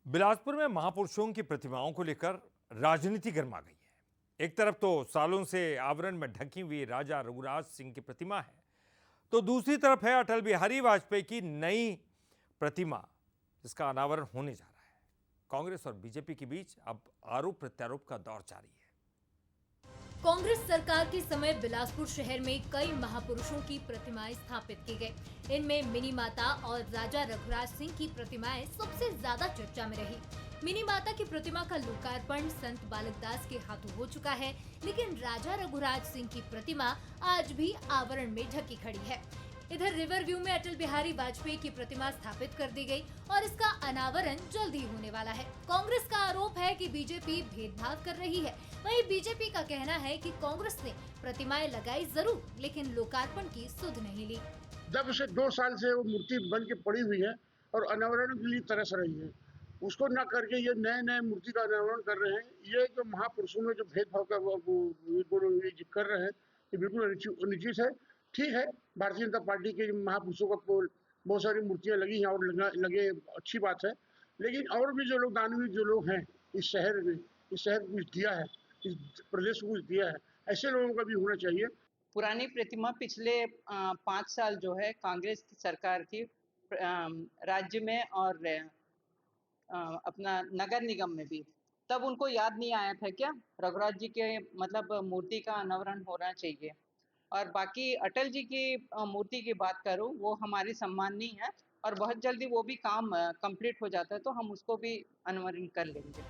बिलासपुर में महापुरुषों की प्रतिमाओं को लेकर राजनीति गर्मा गई है। एक तरफ तो सालों से आवरण में ढकी हुई राजा रघुराज सिंह की प्रतिमा है, तो दूसरी तरफ है अटल बिहारी वाजपेयी की नई प्रतिमा, जिसका अनावरण होने जा रहा है। कांग्रेस और बीजेपी के बीच अब आरोप प्रत्यारोप का दौर जारी है। कांग्रेस सरकार के समय बिलासपुर शहर में कई महापुरुषों की प्रतिमाएं स्थापित की गई। इनमें मिनी माता और राजा रघुराज सिंह की प्रतिमाएं सबसे ज्यादा चर्चा में रही। मिनी माता की प्रतिमा का लोकार्पण संत बालक दास के हाथों हो चुका है, लेकिन राजा रघुराज सिंह की प्रतिमा आज भी आवरण में ढकी खड़ी है। इधर रिवर व्यू में अटल बिहारी वाजपेयी की प्रतिमा स्थापित कर दी गई और इसका अनावरण जल्द ही होने वाला है। कांग्रेस का आरोप है कि बीजेपी भेदभाव कर रही है। वहीं बीजेपी का कहना है कि कांग्रेस ने प्रतिमाएं लगाई जरूर, लेकिन लोकार्पण की सुध नहीं ली। जब से 2 साल से वो मूर्ति बन के पड़ी हुई है और अनावरण के लिए तरस रही है, उसको न करके ये नए मूर्ति का अनावरण कर रहे हैं। ये जो महापुरुषों में जो भेदभाव का वो कर रहे हैं, ये बिल्कुल अनुचित है। ठीक है, भारतीय जनता पार्टी के महापुरुषों का बहुत सारी मूर्तियां लगी हैं और लगे, अच्छी बात है। लेकिन और भी जो लोग दानवीर जो लोग हैं इस शहर में, इस शहर को कुछ दिया है, इस प्रदेश को कुछ दिया है, ऐसे लोगों का भी होना चाहिए। पुरानी प्रतिमा पिछले 5 साल जो है कांग्रेस की सरकार थी, राज्य में और अपना नगर निगम में भी, तब उनको याद नहीं आया था क्या रघुराज जी के मतलब मूर्ति का अनावरण होना चाहिए। और बाकी अटल जी की मूर्ति की बात करूं, वो हमारी सम्माननीय है और बहुत जल्दी वो भी काम कंप्लीट हो जाता है, तो हम उसको भी अनावरण कर लेंगे।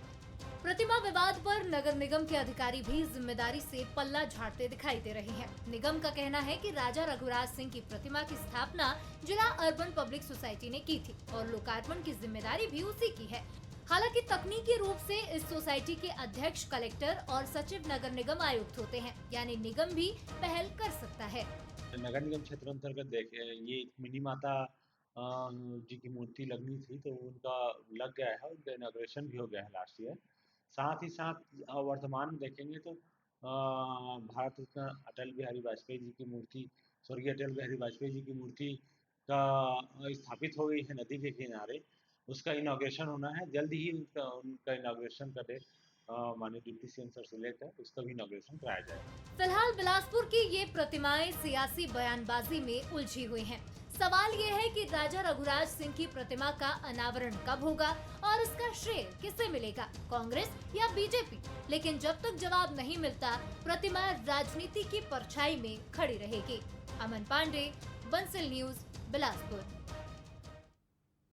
प्रतिमा विवाद पर नगर निगम के अधिकारी भी जिम्मेदारी से पल्ला झाड़ते दिखाई दे रहे हैं। निगम का कहना है कि राजा रघुराज सिंह की प्रतिमा की स्थापना जिला अर्बन पब्लिक सोसाइटी ने की थी और लोकार्पण की जिम्मेदारी भी उसी की है। हालांकि तकनीकी रूप से इस सोसाइटी के अध्यक्ष कलेक्टर और सचिव नगर निगम आयुक्त होते हैं, यानी निगम भी पहल कर सकता है। नगर निगम क्षेत्र अंतर्गत देखे ये मिनी माता जी की मूर्ति लगनी थी, तो उनका लग गया है, उनका इनॉग्रेशन भी हो गया है लास्ट ईयर। साथ ही साथ वर्तमान में देखेंगे तो भारत रत्न अटल बिहारी वाजपेयी जी की मूर्ति, स्वर्गीय अटल बिहारी वाजपेयी जी की मूर्ति का स्थापित हो गई है नदी के किनारे। उसका इनॉग्रेशन होना है जल्द ही। उनका इनॉग्रेशन का डेट माननीय डिप्टी सीएम सर से लेकर उसका भी इनॉग्रेशन कराया जाएगा। फिलहाल बिलासपुर की ये प्रतिमाएं सियासी बयानबाजी में उलझी हुई हैं। सवाल ये है कि राजा रघुराज सिंह की प्रतिमा का अनावरण कब होगा और इसका श्रेय किसे मिलेगा, कांग्रेस या बीजेपी। लेकिन जब तक जवाब नहीं मिलता, प्रतिमा राजनीति की परछाई में खड़ी रहेगी। अमन पांडे, बंसल न्यूज, बिलासपुर।